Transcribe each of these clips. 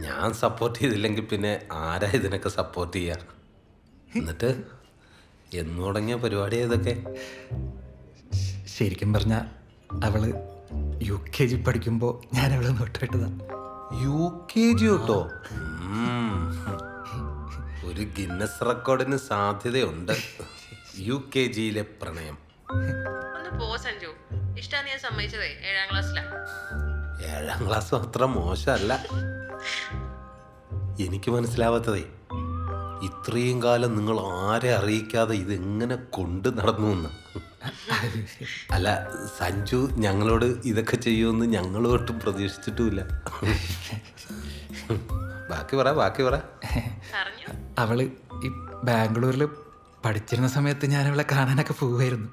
ഞാൻ സപ്പോർട്ട് ചെയ്തില്ലെങ്കിൽ പിന്നെ ആരാ ഇതിനൊക്കെ സപ്പോർട്ട് ചെയ്യുക? എന്നിട്ട് എന്ന് തുടങ്ങിയ പരിപാടി ഇതൊക്കെ? ശരിക്കും പറഞ്ഞാൽ അവള് UKG പഠിക്കുമ്പോൾ ഞാൻ അവളെ നോട്ടിട്ടതാ. UKG കേട്ടോ. ഒരു ഗിന്നസ് റെക്കോർഡിന് സാധ്യതയുണ്ട്. UKGയിലെ പ്രണയം. ഒന്ന് പോ സഞ്ജു. ഇഷ്ടാന്ന് ഞാൻ സമ്മതിച്ചതേ 7ാം ക്ലാസ്സിലാ. 7ാം ക്ലാസ് അത്ര മോശമല്ല. എനിക്ക് മനസ്സിലാവാത്തതേ, ഇത്രയും കാലം നിങ്ങൾ ആരെ അറിയിക്കാതെ ഇതെങ്ങനെ കൊണ്ട് നടന്നു എന്ന്. അല്ല, സഞ്ജു ഞങ്ങളോട് ഇതൊക്കെ ചെയ്യുമെന്ന് ഞങ്ങൾ ഒട്ടും പ്രതീക്ഷിച്ചിട്ടുമില്ല. ബാക്കി പറ. പറഞ്ഞു. അവള് ഈ ബാംഗ്ലൂരിൽ പഠിച്ചിരുന്ന സമയത്ത് ഞാൻ അവളെ കാണാനൊക്കെ പോവുമായിരുന്നു.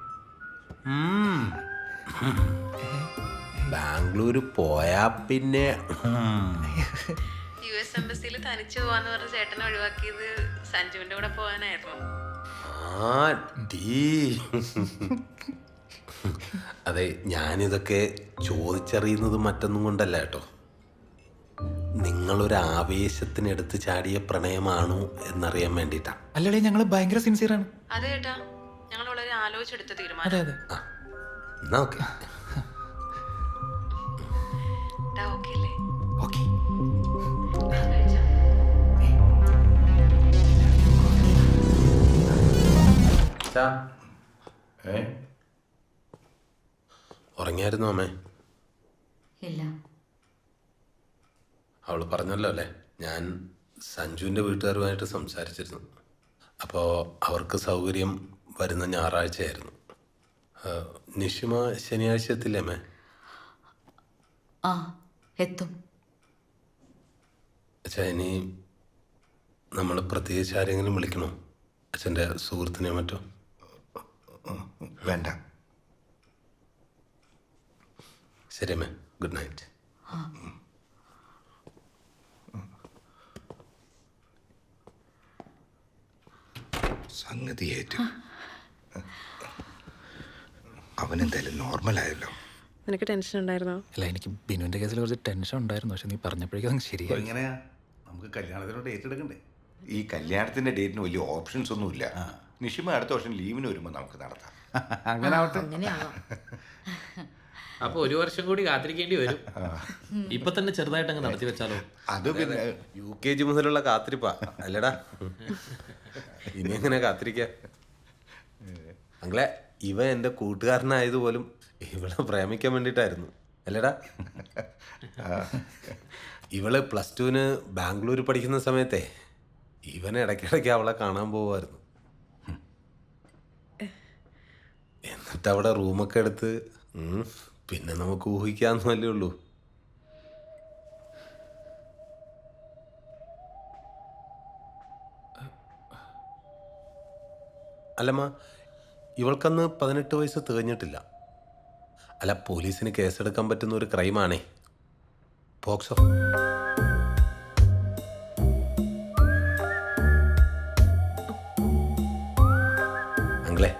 ബാംഗ്ലൂർ പോയാ പിന്നെ US എംബസിയിൽ തനിച്ചു പോവാന്ന് പറഞ്ഞ ചേട്ടനെ ഒഴിവാക്കിയത് സഞ്ജുവിന്റെ കൂടെ പോകാനായിരുന്നു. അതെ, ഞാനിതൊക്കെ ചോദിച്ചറിയുന്നത് മറ്റൊന്നും കൊണ്ടല്ല കേട്ടോ. നിങ്ങളൊരു ആവേശത്തിനെടുത്ത് ചാടിയ പ്രണയമാണോ എന്നറിയാൻ വേണ്ടിയിട്ടാ. അല്ലടേ, ഞങ്ങൾ ഭയങ്കര സിൻസിയറാണ്. അതെ ചേട്ടാ, ഞങ്ങൾ വളരെ ആലോചിച്ചെടുത്ത അതെ തീരുമാനം. അതെ. എന്നാ ഓക്കെ. ഓക്കെ അല്ലേ? ഓക്കെ. ഉറങ്ങിയായിരുന്നു അമ്മേ? ഇല്ല. അവൾ പറഞ്ഞല്ലോ അല്ലേ, ഞാൻ സഞ്ജുവിൻ്റെ വീട്ടുകാരുമായിട്ട് സംസാരിച്ചിരുന്നു. അപ്പോൾ അവർക്ക് സൗകര്യം വരുന്ന ഞായറാഴ്ചയായിരുന്നു. നിഷിമ ശനിയാഴ്ച എത്തില്ലേ അമ്മേ? ആ, എത്തും. അച്ഛാ, ഇനി നമ്മൾ പ്രത്യേകിച്ച് ആരെങ്കിലും വിളിക്കണോ? അച്ഛൻ്റെ സുഹൃത്തിനെ മറ്റോ? വേണ്ട. ശരി അമ്മേ, ഗുഡ് നൈറ്റ്. സംഗതി ഏറ്റു. അവനെന്തായാലും നോർമലായല്ലോ. നിനക്ക് ടെൻഷൻ ഉണ്ടായിരുന്നോ? അല്ല, എനിക്ക് ബിനുവിൻ്റെ കേസിൽ കുറച്ച് ടെൻഷൻ ഉണ്ടായിരുന്നു. പക്ഷെ നീ പറഞ്ഞപ്പോഴേക്കും ശരിയായി. എങ്ങനെയാ നമുക്ക് കല്യാണത്തിനോട് ഏറ്റെടുക്കണ്ടേ? ഈ കല്യാണത്തിന്റെ ഡേറ്റിന് വലിയ ഓപ്ഷൻസ് ഒന്നുമില്ല. നിഷിമ അടുത്ത വർഷം ലീവിന് വരുമ്പോൾ നമുക്ക് നടത്താം. അങ്ങനെ ആവട്ടെ. അങ്ങനെയാവാം. അപ്പൊ 1 വർഷം കൂടി കാത്തിരിക്കേണ്ടി വരും. ഇപ്പൊ തന്നെ ചെറുതായിട്ട് അങ്ങ് നടത്തി വെച്ചാലോ? അത് പിന്നെ UKG മുതലുള്ള കാത്തിരിപ്പാ അല്ലടാ. ഇനി എങ്ങനെ കാത്തിരിക്ക? അങ്ങളെ, ഇവ എൻ്റെ കൂട്ടുകാരനായതുപോലും ഇവളെ പ്രേമിക്കാൻ വേണ്ടിയിട്ടായിരുന്നു അല്ലടാ. ഇവള് +2 ബാംഗ്ലൂർ പഠിക്കുന്ന സമയത്തെ ഇവൻ ഇടയ്ക്കിടയ്ക്ക് അവളെ കാണാൻ പോകുമായിരുന്നു. എന്നിട്ട് അവിടെ റൂമൊക്കെ എടുത്ത് പിന്നെ നമുക്ക് ഊഹിക്കാമെന്നല്ലേ ഉള്ളൂ. അല്ലമ്മ, ഇവൾക്കന്ന് 18 വയസ്സ് തികഞ്ഞിട്ടില്ല. അല്ല, പോലീസിന് കേസെടുക്കാൻ പറ്റുന്ന ഒരു ക്രൈമാണേ പോക്സോ. അങ്ങളെ,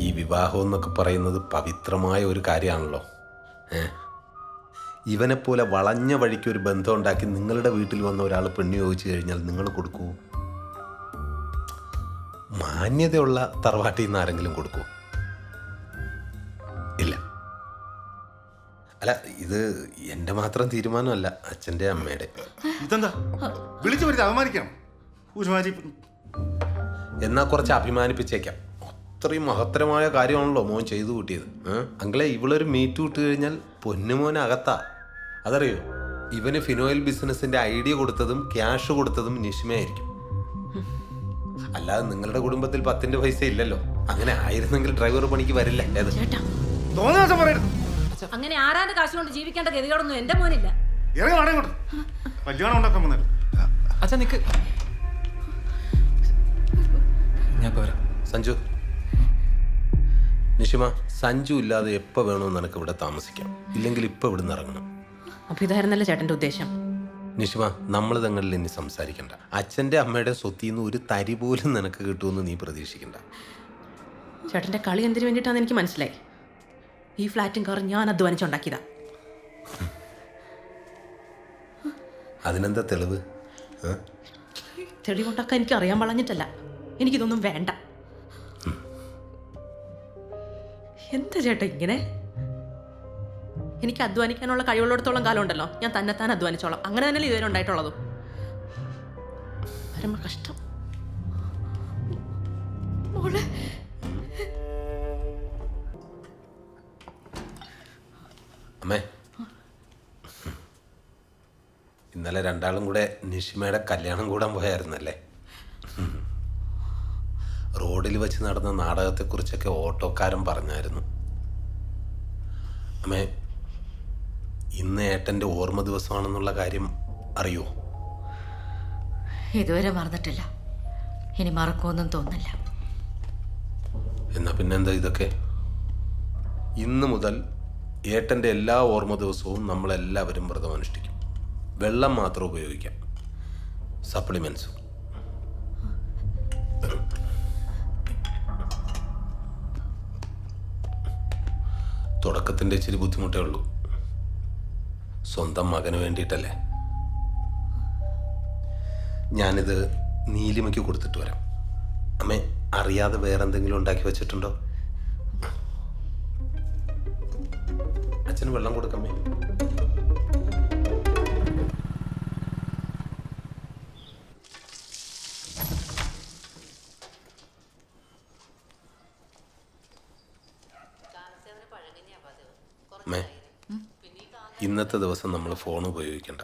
ഈ വിവാഹം എന്നൊക്കെ പറയുന്നത് പവിത്രമായ ഒരു കാര്യമാണല്ലോ. ഇവനെപ്പോലെ വളഞ്ഞ വഴിക്ക് ഒരു ബന്ധം ഉണ്ടാക്കി നിങ്ങളുടെ വീട്ടിൽ വന്ന ഒരാൾ പെണ്ണ് ചോദിച്ചു കഴിഞ്ഞാൽ നിങ്ങൾ കൊടുക്കൂ? മാന്യതയുള്ള തറവാട്ടിൽ നിന്ന് ആരെങ്കിലും കൊടുക്കൂ? ഇല്ല. അല്ല, ഇത് എൻ്റെ മാത്രം തീരുമാനമല്ല, അച്ഛൻ്റെ അമ്മയുടെ. ഇതെന്താ വിളിച്ചു വരുത്തി അപമാനിക്കണം? എന്നാൽ കുറച്ച് അഭിമാനിപ്പിച്ചേക്കാം. അത്രയും മഹത്തരമായ കാര്യമാണല്ലോ മോൻ ചെയ്തു കൂട്ടിയത്. അങ്ങളെ, ഇവളൊരു മീറ്റ് വിട്ട് കഴിഞ്ഞാൽ പൊന്നുമോനെ അകത്താ. അതറിയോ, ഇവന് ഫിനോയിൽ ബിസിനസിന്റെ ഐഡിയ കൊടുത്തതും ക്യാഷ് കൊടുത്തതും നിഷിമയായിരിക്കും. അല്ലാതെ നിങ്ങളുടെ കുടുംബത്തിൽ 10 പൈസ ഇല്ലല്ലോ. അങ്ങനെ ആയിരുന്നെങ്കിൽ ഡ്രൈവർ പണിക്ക് വരില്ല. അങ്ങനെ ആരാന്റെ കാശ് കൊണ്ട് ജീവിക്കേണ്ട ഗതികളൊന്നും എന്റെ മോനില്ല. കല്യാണം ഉണ്ടാക്കാൻ വന്നത് അച്ഛാ, നിക്ക്. ഞാൻ പോരാ. സഞ്ജു, നിഷിമ, സഞ്ജു ഇല്ലാതെ എപ്പോൾ വേണമെന്ന് നിനക്ക് ഇവിടെ താമസിക്കാം. ഇല്ലെങ്കിൽ ഇപ്പം ഇവിടെ നിന്ന് ഇറങ്ങണം. അപ്പൊ ഇതായിരുന്നല്ലേ ചേട്ടന്റെ ഉദ്ദേശം? നിഷിമ, നമ്മൾ തങ്ങളിൽ ഇനി സംസാരിക്കണ്ട. അച്ഛൻ്റെ അമ്മയുടെ സ്വത്തിൽ നിന്ന് ഒരു തരി പോലും നിനക്ക് കിട്ടുമെന്ന് നീ പ്രതീക്ഷിക്കണ്ട. ചേട്ടന്റെ കളി എന്തിനു വേണ്ടിയിട്ടാണെന്ന് എനിക്ക് മനസ്സിലായി. ഈ ഫ്ലാറ്റും കാറും ഞാൻ അധ്വാനിച്ചുണ്ടാക്കിയതാ. അതിനെന്താ തെളിവ്? തെളിവുണ്ടാക്കാൻ എനിക്ക് അറിയാൻ വളഞ്ഞിട്ടല്ല, എനിക്കിതൊന്നും വേണ്ട. എന്താ ചേട്ടാ ഇങ്ങനെ? എനിക്ക് അധ്വാനിക്കാനുള്ള കഴിവുള്ളിടത്തോളം കാലം ഉണ്ടല്ലോ, ഞാൻ തന്നെത്താൻ അധ്വാനിച്ചോളാം. അങ്ങനെ തന്നെയല്ലേ ഇതുവരെ ഉണ്ടായിട്ടുള്ളതും. പരമ കഷ്ടം. മോളെ അമ്മേ, ഇന്നലെ രണ്ടാളും കൂടെ നിഷിമയുടെ കല്യാണം കൂടാൻ പോയായിരുന്നല്ലേ? റോഡിൽ വെച്ച് നടന്ന നാടകത്തെക്കുറിച്ചൊക്കെ ഓട്ടോക്കാരൻ പറഞ്ഞായിരുന്നു. അമ്മേ, ഇന്ന് ഏട്ടൻ്റെ ഓർമ്മ ദിവസമാണെന്നുള്ള കാര്യം അറിയോ? ഇതുവരെ മറന്നിട്ടില്ല, ഇനി മറക്കുമെന്നും തോന്നില്ല. എന്നാ പിന്നെന്താ ഇതൊക്കെ? ഇന്ന് മുതൽ ഏട്ടൻ്റെ എല്ലാ ഓർമ്മ ദിവസവും നമ്മളെല്ലാവരും വ്രതം അനുഷ്ഠിക്കും. വെള്ളം മാത്രം ഉപയോഗിക്കാം, സപ്ലിമെൻസും. തുടക്കത്തിൻ്റെ ഇച്ചിരി ബുദ്ധിമുട്ടേ ഉള്ളൂ. സ്വന്തം മകന് വേണ്ടിയിട്ടല്ലേ. ഞാനിത് നീലിമയ്ക്ക് കൊടുത്തിട്ട് വരാം. അമ്മേ, അറിയാതെ വേറെന്തെങ്കിലും ഉണ്ടാക്കി വെച്ചിട്ടുണ്ടോ? അച്ഛന് വെള്ളം കൊടുക്കമ്മേ. അമ്മേ, ഇന്നത്തെ ദിവസം നമ്മൾ ഫോൺ ഉപയോഗിക്കണ്ട.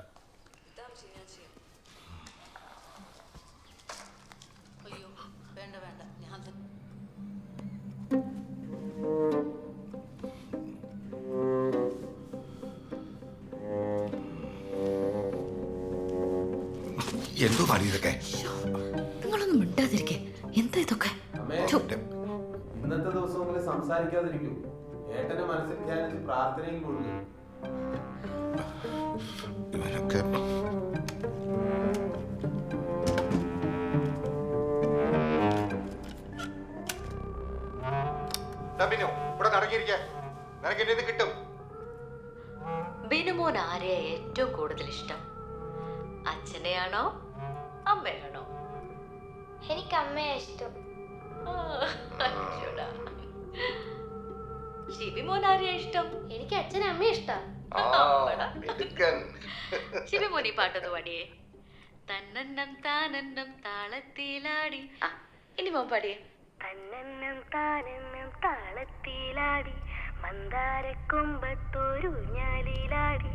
എന്തോ പണി ഇതൊക്കെ? നിങ്ങളൊന്നും മിണ്ടാതിരിക്കേ. എന്താ ഇതൊക്കെ? ഇന്നത്തെ ദിവസം സംസാരിക്കാതിരിക്കൂ. ഏട്ടനെ മനസ്സിൽ ധ്യാനിച്ച് പ്രാർത്ഥനയിൽ കൊള്ളുക. ഇവരൊക്കെ കിട്ടും. ബിനുമോൻ ആരെയാ ഏറ്റവും കൂടുതൽ ഇഷ്ടം? അച്ഛനെയാണോ അമ്മയാണോ? എനിക്ക് അമ്മയെ ഇഷ്ടം. ശിബിമോൻ ആരെയാ ഇഷ്ടം? എനിക്ക് അച്ഛനെ അമ്മയെ ഇഷ്ടം. ശിബിമോൻ ഈ പാട്ടൊന്ന് പാടിയേ. തന്നന്നം താനന്നം താളത്തിലാടി. ഇനി മോൻ പാടിയേ. തന്നന്നം താനന്നം താളത്തിലാടി മന്ദാരക്കൊമ്പത്തൊരു ഞാലിലാടി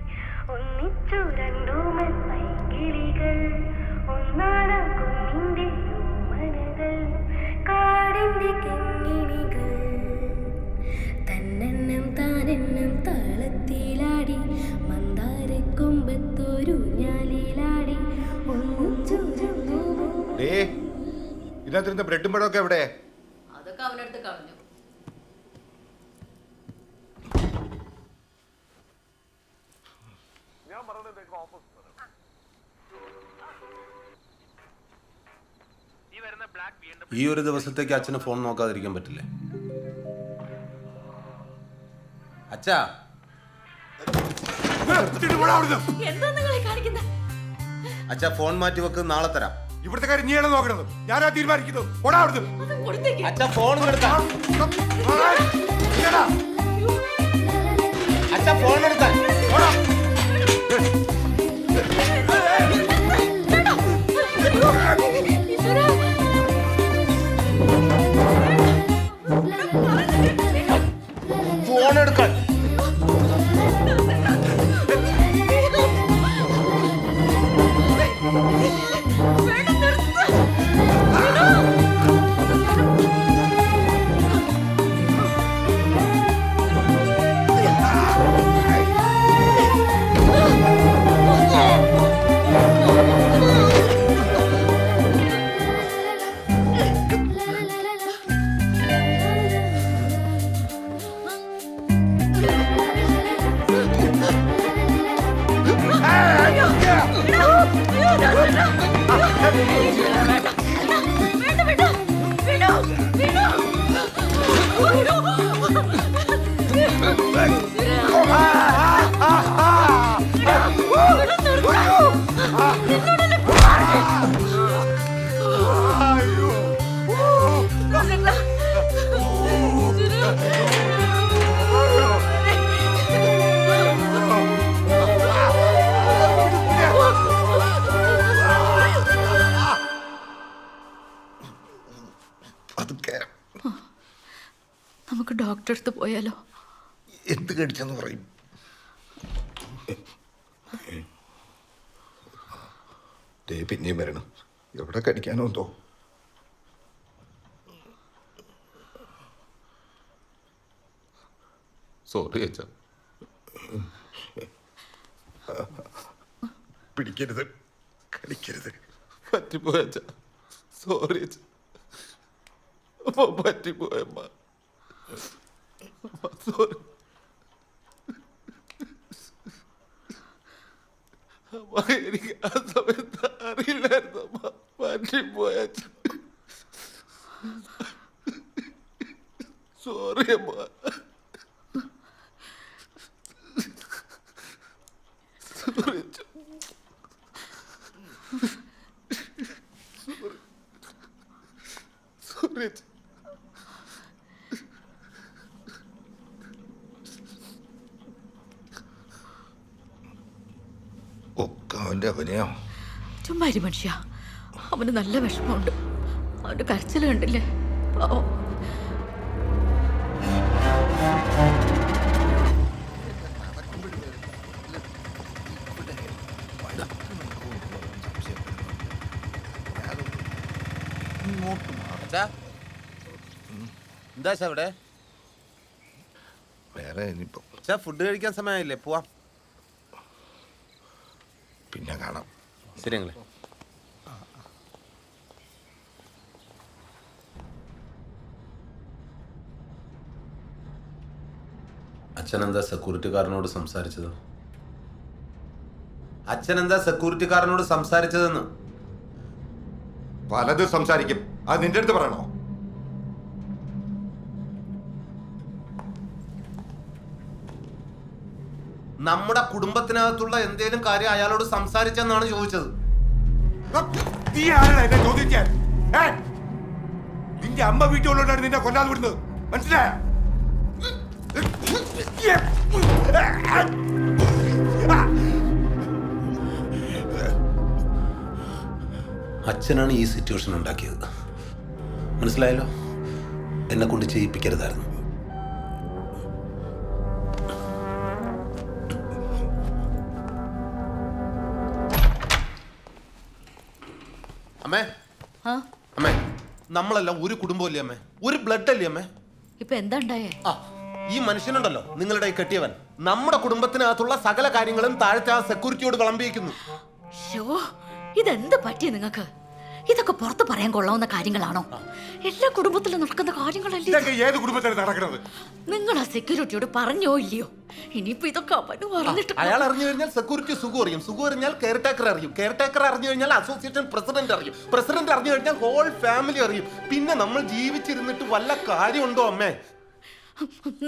ഒന്നിച്ചു രണ്ടുമൻ പൈകിളികൾ ഒന്നാടാം കുഞ്ഞിന്റെ മനകൾ കാടിന്റെ കെങ്ങിണികൾ തന്നന്നം താനന്നം താളത്തിലാടി മന്ദാരക്കൊമ്പത്തൊരു ഞാലിലാടി ഒന്നിച്ചു രണ്ടുമൻ. ഇതിനകത്തിരുന്ന ബ്രെഡും പഴമൊക്കെ എവിടെ? അതൊക്കെ അവനടുത്ത് കളഞ്ഞു. ഈ ഒരു ദിവസത്തേക്ക് അച്ഛന് ഫോൺ നോക്കാതിരിക്കാൻ പറ്റില്ലേ? അച്ഛാ, എന്താ നിങ്ങൾ കാണിക്കുന്നത്? അച്ഛാ ഫോൺ മാറ്റി വെക്ക്, നാളെ തരാം. ഇവിടുത്തെ കാര്യം നീയാണ് നോക്കണത്, ഞാനാ തീരുമാനിക്കുന്നത്. ഓടാ അവിടുന്ന്. അച്ഛാ ഫോൺ എടുക്കാൻ. അച്ഛാ ഫോൺ എടുക്കാൻ. ഫോൺ എടുക്കാൻ. നമുക്ക് ഡോക്ടറെ അടുത്ത് പോയാലോ? എന്ത് കടിച്ചെന്ന് പറയും? പിന്നെയും വരണം. എവിടെ കടിക്കാനോ എന്തോ. സോറി അച്ഛാ. പിടിക്കരുത്, കടിക്കരുത്. പറ്റിപ്പോയ അച്ഛാ. സോറി അച്ഛാ. പറ്റിപ്പോയമ്മ. സോറി. എനിക്ക് ആ സമയത്ത് അറിയില്ലായിരുന്നു അമ്മ. പറ്റിപ്പോയ അച്ഛാ. സോറി അമ്മ. സോറി അച്ഛാ. സോറി അച്ഛാ. ഒക്കെ അവൻ്റെ അവനെയോ? ചുമ്മാ ഇരി മനുഷ്യ, അവന് നല്ല വിഷമമുണ്ട്. അവന്റെ കരച്ചിൽ കണ്ടില്ലേ, പാവം. എന്താ അവിടെ? വേറെ ഇനിയിപ്പോ ഫുഡ് കഴിക്കാൻ സമയമായില്ലേ? പോവാം. പിന്നെ കാണാം. ശരി ഞങ്ങളെ. അച്ഛനെന്താ സെക്യൂരിറ്റിക്കാരനോട് സംസാരിച്ചത്? അച്ഛനെന്താ സെക്യൂരിറ്റിക്കാരനോട് സംസാരിച്ചതെന്ന്? പലതും സംസാരിക്കും. അത് നിന്റെ അടുത്ത് പറയണോ? നമ്മുടെ കുടുംബത്തിനകത്തുള്ള എന്തേലും കാര്യം അയാളോട് സംസാരിച്ചെന്നാണ് ചോദിച്ചത്. നീ ആരാണ് എന്നെ ചോദിക്കാൻ? നിന്റെ അമ്മ വീട്ടിലുള്ളതാണ് നിന്നെ കൊല്ലാതെ വിടുന്നത്, മനസ്സിലായ? അച്ഛനാണ് ഈ സിറ്റുവേഷൻ ഉണ്ടാക്കിയത്, മനസ്സിലായല്ലോ? എന്നെ കൊണ്ട് ചെയ്യിപ്പിക്കരുതായിരുന്നു. അമ്മേ, അമ്മേ, നമ്മളെല്ലാം ഒരു കുടുംബമല്ലേ അമ്മേ? ഒരു ബ്ലഡ് അല്ലേ അമ്മേ? ഇപ്പൊ എന്താ ഉണ്ടായേ? ആ, ഈ മനുഷ്യനുണ്ടല്ലോ, നിങ്ങളുടെ ഈ കെട്ടിയവൻ, നമ്മുടെ കുടുംബത്തിനകത്തുള്ള സകല കാര്യങ്ങളും താഴത്തെ ആ സെക്യൂരിറ്റിയോട് വിളമ്പിയിരിക്കുന്നു. ഇതെന്ത് പറ്റിയ നിങ്ങൾക്ക്? ഇതൊക്കെ പുറത്ത് പറയാൻ കൊള്ളാവുന്ന കാര്യങ്ങളാണോ? എല്ലാ കുടുംബത്തിലും നടക്കുന്ന കാര്യങ്ങളല്ലേ? ഏത് കുടുംബത്തിലാണ് നടക്കുന്നത്? നിങ്ങൾ ആ സെക്യൂരിറ്റിയോട് പറഞ്ഞോ ഇല്ലയോ? ഇനിയിപ്പോ ഇതൊക്കെ അവന് പറഞ്ഞിട്ട് അയാൾ അറിഞ്ഞു കഴിഞ്ഞാൽ സെക്യൂരിറ്റി സുഖം അറിയും, സുഖം അറിഞ്ഞാൽ കെയർ ടേക്കർ അറിയും, കെയർ ടേക്കർ അറിഞ്ഞു കഴിഞ്ഞാൽ അസോസിയേഷൻ പ്രസിഡന്റ് അറിയും, പ്രസിഡന്റ് അറിഞ്ഞു കഴിഞ്ഞാൽ ഹോൾ ഫാമിലി അറിയും. പിന്നെ നമ്മൾ ജീവിച്ചിരുന്നിട്ട് വല്ല കാര്യമുണ്ടോ അമ്മേ?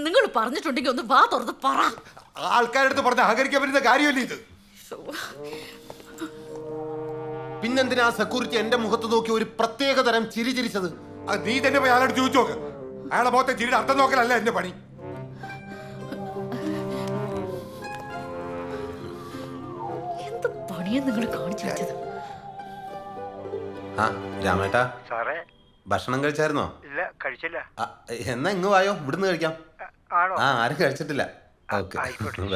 നിങ്ങൾ പറഞ്ഞിട്ടുണ്ടെങ്കിൽ ഒന്ന് വാ തുറന്ന് പറ. ആൾക്കാരെടുത്ത് പറഞ്ഞ് അഹകരിക്കാൻ പറ്റുന്ന കാര്യമല്ലേ ഇത്? പിന്നെന്തിനാ സെക്യൂരിറ്റി എന്റെ മുഖത്ത് നോക്കി ഒരു പ്രത്യേക തരം ചിരി ചിരിച്ചത്? അത് നീ തന്നെ പോയി അയാളോട് ചോദിച്ചു നോക്ക്. അയാളെ മുഖത്തെ ചിരിയുടെ അർത്ഥം നോക്കലല്ല എന്റെ പണി. എന്ത് പണിയാ നിങ്ങൾ കാണിച്ചു വെച്ചത്? ആ രാമേട്ടാ, സാറേ, ഭക്ഷണം കഴിച്ചായിരുന്നോ? ഇല്ല, കഴിച്ചില്ല. എന്നാ ഇങ്ങ് വായോ, ഇവിടുന്ന് കഴിക്കാം. ആണോ? ആ, ആരും കഴിച്ചിട്ടില്ല. ഓക്കെ,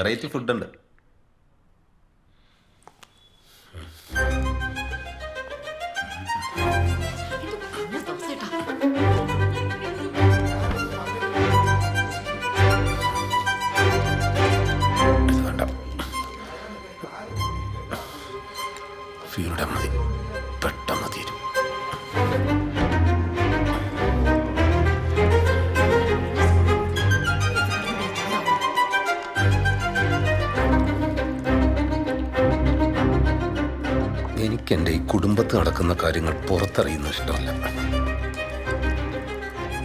വെറൈറ്റി ഫുഡ് ഉണ്ട്. ഫീലുടെ മതി, പെട്ടെന്ന് തീരും. എനിക്കെൻ്റെ ഈ കുടുംബത്ത് നടക്കുന്ന കാര്യങ്ങൾ പുറത്തറിയുന്ന ഇഷ്ടമല്ല.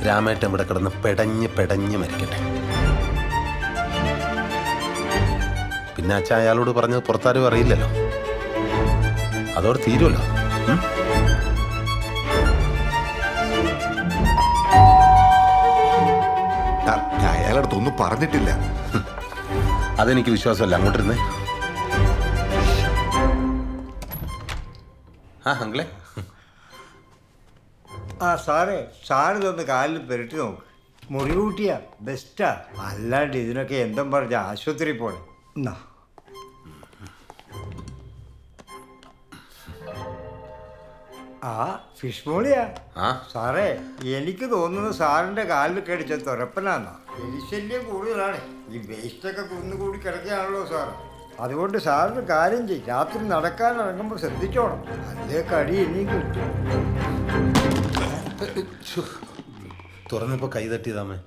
രാമേട്ടൻ ഇവിടെ കിടന്ന് പെടഞ്ഞ് മരിക്കട്ടെ. പിന്നെ അച്ഛൻ അയാളോട് പറഞ്ഞത് പുറത്താരും അറിയില്ലല്ലോ. അതോടെ തീരുമല്ലോ. ഞാൻ അയാളടുത്തൊന്നും പറഞ്ഞിട്ടില്ല. അതെനിക്ക് വിശ്വാസമല്ല. അങ്ങോട്ടിരുന്നേ. ആ അങ്കിളെ. ആ സാറേ, സാറിതൊന്ന് കാലിൽ പെരട്ടി നോക്ക്. മുറി കൂട്ടിയാ ബെസ്റ്റാ. അല്ലാണ്ട് ഇതിനൊക്കെ എന്തും പറഞ്ഞ ആശുപത്രി പോണേ. എന്നാ ആ ഫിഷ് മോളിയാ. സാറേ, എനിക്ക് തോന്നുന്നു സാറിന്റെ കാലിൽ കടിച്ച തുരപ്പനാന്നാ. എലിശല്യം കൂടുതലാണ്. ഈ വേസ്റ്റൊക്കെ കുന്നുകൂടി കിടക്കുകയാണല്ലോ സാർ. അതുകൊണ്ട് സാറിന് കാര്യം ചെയ്യും, രാത്രി നടക്കാൻ ഇറങ്ങുമ്പോൾ ശ്രദ്ധിച്ചോണം, അതേ കടി ഇനിയും കിട്ടും. തുറന്നപ്പോ കൈ തട്ടിയതാമേ.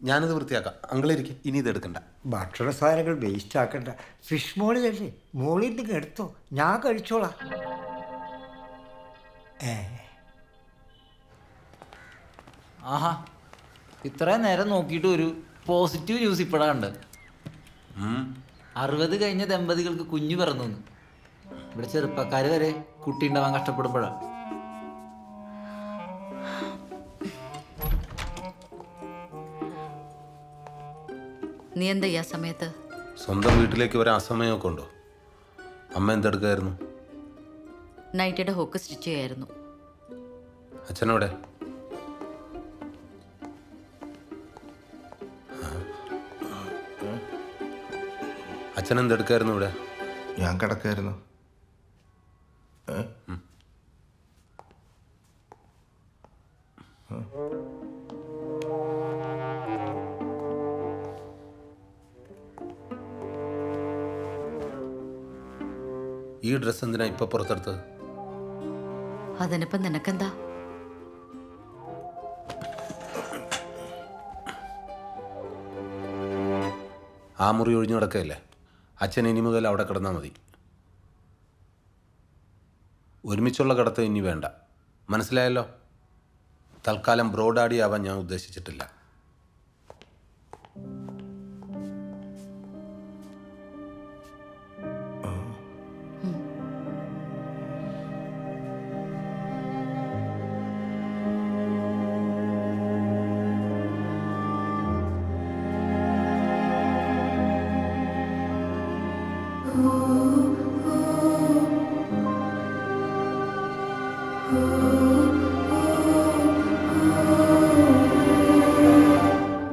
ഞാനിത് വൃത്തിയാക്കാം. അങ്കിളിരിക്കും. ഇനി ഇത് എടുക്കണ്ട. ഭക്ഷണ സാധനങ്ങൾ വേസ്റ്റ് ആക്കണ്ട. ഫിഷ് മോളിലല്ലേ, മോളിൽ നിന്ന് എടുത്തോ, ഞാൻ കഴിച്ചോളാം. ആഹാ, ഇത്രയും നേരം നോക്കിയിട്ട് ഒരു പോസിറ്റീവ് ന്യൂസ് ഇപ്പോഴാണ് ഉണ്ട്. 60 കഴിഞ്ഞ ദമ്പതികൾക്ക് കുഞ്ഞു പിറന്നു. ഇവിടെ ചെറുപ്പക്കാർ വരെ കുട്ടി ഉണ്ടാവാൻ കഷ്ടപ്പെടുമ്പോഴാണ്. നീ എന്താ ഈ സമയത്ത്? സ്വന്തം വീട്ടിലേക്ക് വരാൻ അസമയമൊക്കെ ഉണ്ടോ? അമ്മ എന്തെടുക്കായിരുന്നു? നൈറ്റിയുടെ ഹോക്ക് സ്റ്റിച്ച് ചെയ്യായിരുന്നു. അച്ഛനോടെ? അച്ഛൻ എന്തെടുക്കായിരുന്നു ഇവിടെ? ഞാൻ കിടക്കായിരുന്നു. ഈ ഡ്രസ്സ് എന്തിനാ ഇപ്പൊ പുറത്തെടുത്തത്? അതിനിപ്പം നിനക്കെന്താ? ആ മുറി ഒഴിഞ്ഞു കിടക്കുകയല്ലേ. അച്ഛൻ ഇനി മുതൽ അവിടെ കിടന്നാൽ മതി. ഒരുമിച്ചുള്ള കിടത്തം ഇനി വേണ്ട. മനസ്സിലായല്ലോ? തൽക്കാലം ബ്രോഡാഡി ആവാൻ ഞാൻ ഉദ്ദേശിച്ചിട്ടില്ല.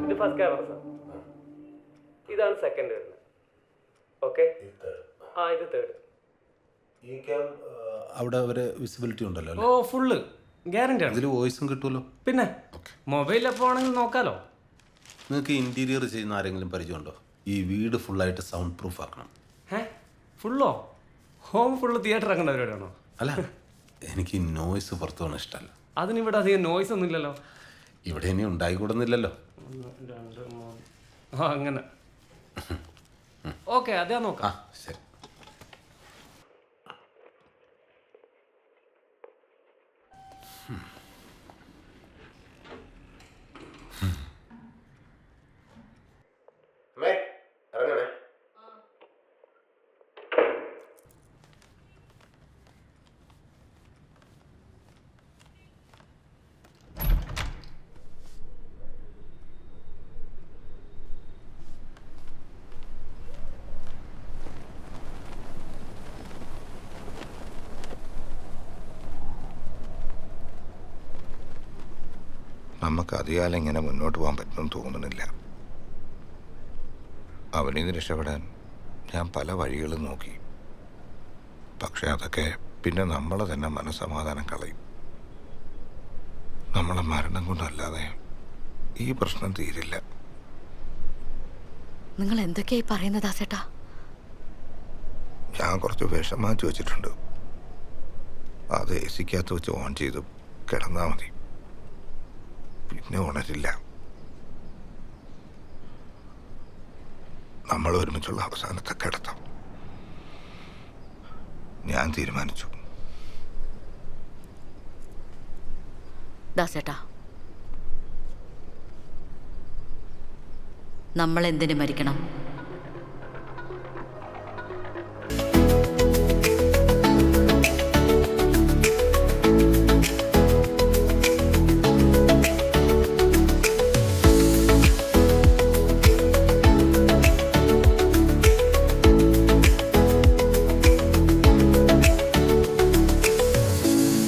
ഇത് ഫസ്റ്റ് ക്യാമറ സാർ, ഇതാണ് സെക്കൻഡ് വരുന്നത്. ഓക്കെ, ആ ഇത് തേർഡ്. ഈ ക്യാം അവിടെ ഒരു വിസിബിലിറ്റി ഉണ്ടല്ലോ? ഓ ഫുള്ള് ഗ്യാരണ്ടി ആണ്. ഇതിൽ വോയിസും കിട്ടുമല്ലോ? പിന്നെ മൊബൈൽ എപ്പോൾ ആണെങ്കിൽ നോക്കാലോ. നിങ്ങൾക്ക് ഇൻറ്റീരിയർ ചെയ്യുന്ന ആരെങ്കിലും പരിചയമുണ്ടോ? ഈ വീട് ഫുള്ളായിട്ട് സൗണ്ട് പ്രൂഫ് ആക്കണം. ഫുള്ളോ? ഹോം ഫുള്ള് തിയേറ്റർ ആക്കേണ്ട പരിപാടിയാണോ? അല്ല, എനിക്ക് നോയ്സ് പുറത്തു പോകണം ഇഷ്ടമല്ല. അതിനിവിടെ അധികം നോയ്സ് ഒന്നും ഇല്ലല്ലോ. ഇവിടെ ഇനി ഉണ്ടായിക്കൂടുന്നില്ലല്ലോ. 1 2 3 ആ അങ്ങനെ. ഓക്കെ, അതാ നോക്കാം. ശരി. നമുക്ക് അധികാലം ഇങ്ങനെ മുന്നോട്ട് പോകാൻ പറ്റുമെന്ന് തോന്നുന്നില്ല. അവനിൽ നിന്ന് രക്ഷപ്പെടാൻ ഞാൻ പല വഴികളും നോക്കി. പക്ഷെ അതൊക്കെ പിന്നെ നമ്മളെ തന്നെ മനസ്സമാധാനം കളയും. നമ്മളെ മരണം കൊണ്ടല്ലാതെ ഈ പ്രശ്നം തീരില്ല. നിങ്ങൾ എന്തൊക്കെയായി പറയുന്നതാ ചേട്ടാ? ഞാൻ കുറച്ച് വിഷം മാറ്റി വെച്ചിട്ടുണ്ട്. അത് AC-ക്കകത്ത് വെച്ച് ഓൺ ചെയ്ത് കിടന്നാൽ മതി, പിന്നെ ഉണരില്ല. നമ്മൾ ഒരുമിച്ചുള്ള അവസാനത്തെ കിടത്തം ഞാൻ തീരുമാനിച്ചു. ദാസേട്ടാ, നമ്മൾ എന്തിനു മരിക്കണം?